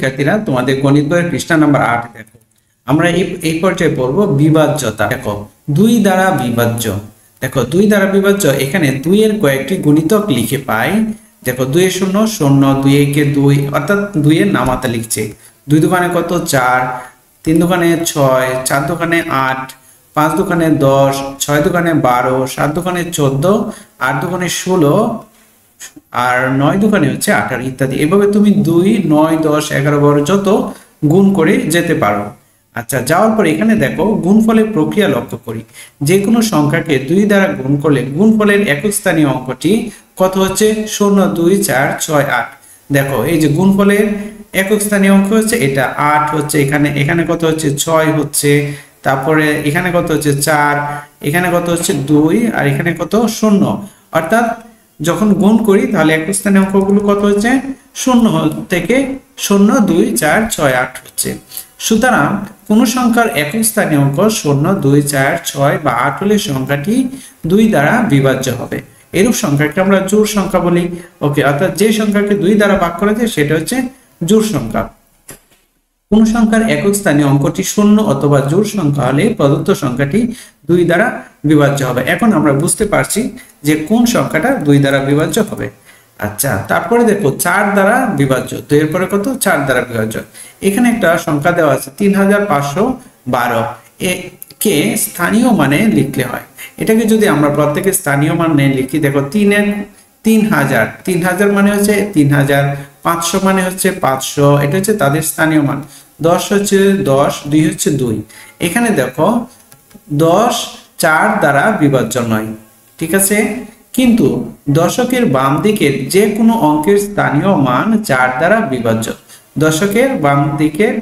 শিক্ষার্থীরা, তোমাদের গণিত বইয়ের পৃষ্ঠা নাম্বার 8 দেখো, আমরা এই পর্যায়ে পড়বো বিভাজ্যতা। দেখো 2 দ্বারা বিভাজ্য। দেখো 2 দ্বারা বিভাজ্য, এখানে 2 এর কয়েকটি গুণিতক লিখে পাই। দেখো 2 এর 0 0, 2 একে 2, অর্থাৎ 2 এর নামাতা লিখছে। 2 দোকানে কত 4, 3 দোকানে 6, 4 দোকানে 8, 5 দোকানে 10, 6 দোকানে 12, 7 দোকানে 14, 8 দোকানে 16, আর 9 দোকানে হচ্ছে 18 ইত্যাদি। এভাবে তুমি 2, 9, 10, 11, 12 যত গুণ করে যেতে পারো। আচ্ছা, যাওয়ার পর এখানে দেখো গুণফলের প্রক্রিয়া লক্ষ্য করি। যে কোনো সংখ্যাকে 2 দ্বারা গুণ করলে গুণফলের একক স্থানীয় অঙ্কটি কত হচ্ছে? 0, 2, 4, 6, 8। দেখো এই যে গুণফলের একক স্থানীয় অঙ্ক হচ্ছে এটা 8 হচ্ছে, এখানে কত হচ্ছে 6 হচ্ছে, তারপরে এখানে কত হচ্ছে 4, এখানে কত হচ্ছে 2, আর এখানে কত 0। অর্থাৎ যখন গুণ করি তাহলে একক স্থানীয় অঙ্কগুলো কত হচ্ছে? 0 থেকে 0, 2, 4, 6, 8 হচ্ছে। সুতরাং কোন সংখ্যার একক স্থানীয় অঙ্ক 0, 2, 4, 6 বা 8 হলে সংখ্যাটি 2 দ্বারা বিভাজ্য হবে। এরূপ সংখ্যাকে আমরা জোড় সংখ্যা বলি। ওকে, অর্থাৎ যে সংখ্যাকে 2 দ্বারা ভাগ করা যায় সেটা হচ্ছে জোড় সংখ্যা। কোন সংখ্যার একক স্থানীয় অঙ্কটি 0 অথবা জোড় সংখ্যা হলে প্রদত্ত সংখ্যাটি 2 দ্বারা বিভাজ্য হবে। এখন আমরা বুঝতে পারছি যে কোন সংখ্যাটা 2 দ্বারা বিভাজ্য হবে। আচ্ছা, তারপরে দেখো 4 দ্বারা বিভাজ্য। তো এরপরে কত? 4 দ্বারা বিভাজ্য। এখানে একটা সংখ্যা দেওয়া আছে 3512, কে স্থানীয় মানে লিখলে হয়। এটাকে যদি আমরা প্রত্যেকে স্থানীয় মানে লিখি, দেখো 3 এর 3000, 3000 মানে হচ্ছে 3000, 500 মানে হচ্ছে 500, এটা হচ্ছে তাদের স্থানীয় মান। 10 হচ্ছে 10, 2 হচ্ছে 2। এখানে দেখো 10 4 দ্বারা বিভাজ্য নয়, ঠিক আছে, কিন্তু দশকের বাম দিকের যে কোনো অঙ্কের স্থানীয় মান 4 দ্বারা বিভাজ্য। দশকের বাম দিকের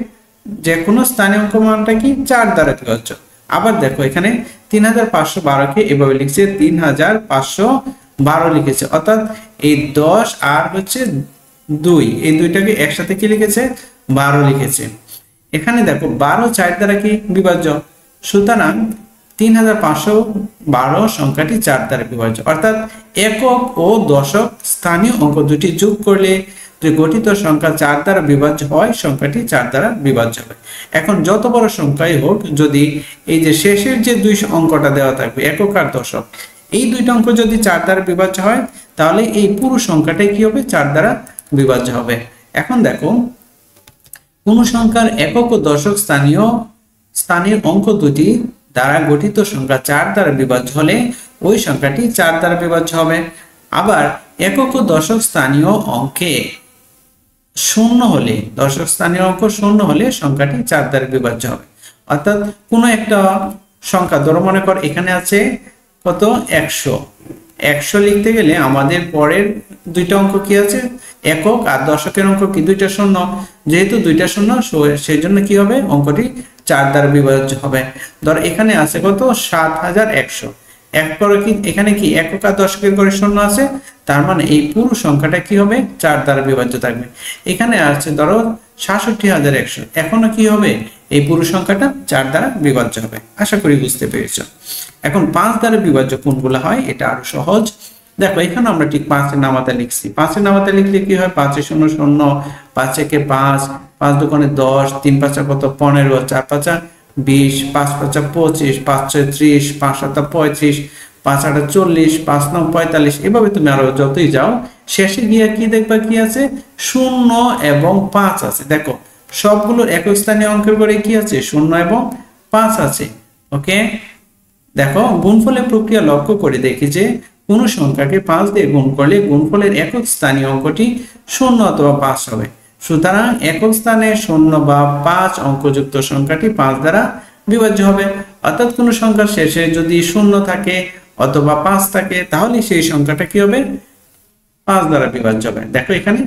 যে কোনো স্থানীয় অঙ্ক মানটা কি 4 দ্বারা বিভাজ্য। আবার দেখো এখানে 3512 কে এভাবে লিখছে 3512 লিখেছে, অর্থাৎ এই 10 আর হচ্ছে 2, এই দুইটাকে একসাথে কি লিখেছে? 12 লিখেছে। এখানে দেখো 12 4 দ্বারা কি বিভাজ্য, সুতরাং 3512 সংখ্যাটি 4 দ্বারা বিভাজ্য। অর্থাৎ একক ও দশক স্থানীয় অঙ্ক দুটি যোগ করলে যে গঠিত সংখ্যা 4 দ্বারা বিভাজ্য হয়, সংখ্যাটি 4 দ্বারা বিভাজ্য হবে। এখন যত বড় সংখ্যাই হোক, যদি এই যে শেষের যে 2 অঙ্কটা দেওয়া থাকবে একক আর দশক, এই দুইটা অঙ্ক যদি 4 দ্বারা বিভাজ্য হয় তাহলে এই পুরো সংখ্যাটাই কি হবে? 4 দ্বারা বিভাজ্য হবে। এখন দেখো কোন সংখ্যার একক ও দশক স্থানীয় অঙ্ক দুটি দ্বারা গঠিত সংখ্যা 4 দ্বারা বিভাজ্য হলে ওই সংখ্যাটি 4 দ্বারা বিভাজ্য হবে। আবার একক ও দশক স্থানীয় অঙ্কে 0 হলে, দশক স্থানীয় অঙ্ক 0 হলে সংখ্যাটি 4 দ্বারা বিভাজ্য হবে। অর্থাৎ কোনো একটা সংখ্যা, ধরো মনে কর এখানে আছে কত 100, 100 লিখতে গেলে আমাদের পরের দুইটা অঙ্ক কি আছে? একক আর দশকের অঙ্ক কি? দুইটা 0। যেহেতু দুইটা 0, সেই জন্য কি হবে? অঙ্কটি 4 দ্বারা বিভাজ্য হবে। ধর এখানে আছে কত 7100, এরপরে কি এখানে কি একক আর দশকের করে 0 আছে, তার মানে এই পুরো সংখ্যাটা কি হবে? 4 দ্বারা বিভাজ্য থাকবে। এখানে আছে ধরো 67100, এখনো কি হবে? এই পুরো সংখ্যাটা 4 দ্বারা বিভাজ্য হবে। আশা করি বুঝতে পেরেছো। এখন 5 দ্বারা বিভাজ্য কোনগুলো হয় এটা আরো সহজ। দেখো এখানে আমরা ঠিক 5 এর নামাতা লিখছি। 5 এর নামাতা লিখলে কি হয়? 5 এ 0 0, 5 একে 5, 5 দোকানে 10, 3 5 কত 15, 4 5 20, 5 5 25, 5 6 30, 5 7 35, 5 8 40, 5 9 45। এভাবে তুমি আরো যতই যাও, শেষে গিয়ে কি দেখবা? কি আছে? 0 এবং 5 আছে। দেখো সবগুলো একক স্থানীয় অঙ্কের করে কি আছে? 0 এবং 5 আছে। ওকে, দেখো গুণফলের প্রক্রিয়া লক্ষ্য করে দেখি যে কোন সংখ্যাকে 5 দিয়ে গুণ করলে গুণফলের একক স্থানীয় অঙ্কটি 0 অথবা 5 হবে। সুতরাং একক স্থানে 0 বা 5 অঙ্কযুক্ত সংখ্যাটি 5 দ্বারা বিভাজ্য হবে। অর্থাৎ কোন সংখ্যার শেষে যদি 0 থাকে অথবা 5 থাকে তাহলে সেই সংখ্যাটা কি হবে? 5 দ্বারা বিভাজ্য হবে। দেখো এখানে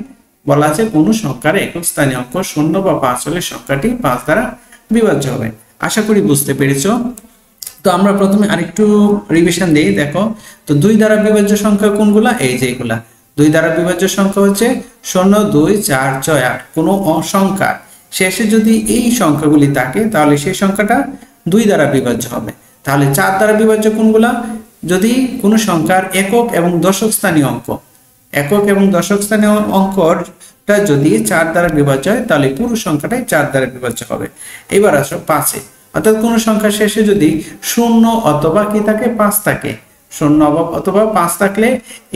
বলা আছে কোন সংখ্যার একক স্থানীয় অঙ্ক 0 বা 5 হলে সংখ্যাটি 5 দ্বারা বিভাজ্য হবে। আশা করি বুঝতে পেরেছো। তো আমরা প্রথমে আরেকটু রিভিশন দেই। দেখো তো 2 দ্বারা বিভাজ্য সংখ্যা কোনগুলা? এই যে এগুলা 2 দ্বারা বিভাজ্য সংখ্যা হচ্ছে 0 2 4 6 8। কোনো সংখ্যা শেষে যদি এই সংখ্যাগুলি থাকে তাহলে সেই সংখ্যাটা 2 দ্বারা বিভাজ্য হবে। তাহলে 4 দ্বারা বিভাজ্য কোনগুলা? যদি কোনো সংখ্যার একক এবং দশক স্থানীয় অঙ্ক, একক এবং দশক স্থানীয় অঙ্কর সংখ্যাটা যদি 4 দ্বারা বিভাজ্য হয় তাহলে পুরো সংখ্যাটাই 4 দ্বারা বিভাজ্য হবে। এবার আসো 5-এ, অর্থাৎ কোন সংখ্যা শেষে যদি 0 অথবা কি থাকে 5 থাকে, 0 অথবা 5 থাকলে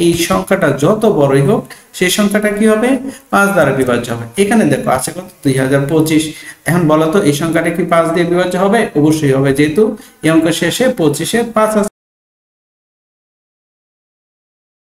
এই সংখ্যাটা যত বড়ই হোক সেই সংখ্যাটা কি হবে 5 দ্বারা বিভাজ্য হবে। এখানে দেখো আছে কত 2025। এখন বলো তো এই সংখ্যাটা কি 5 দিয়ে বিভাজ্য হবে? অবশ্যই হবে, যেহেতু এই অঙ্কের শেষে 25-এর 5 আছে।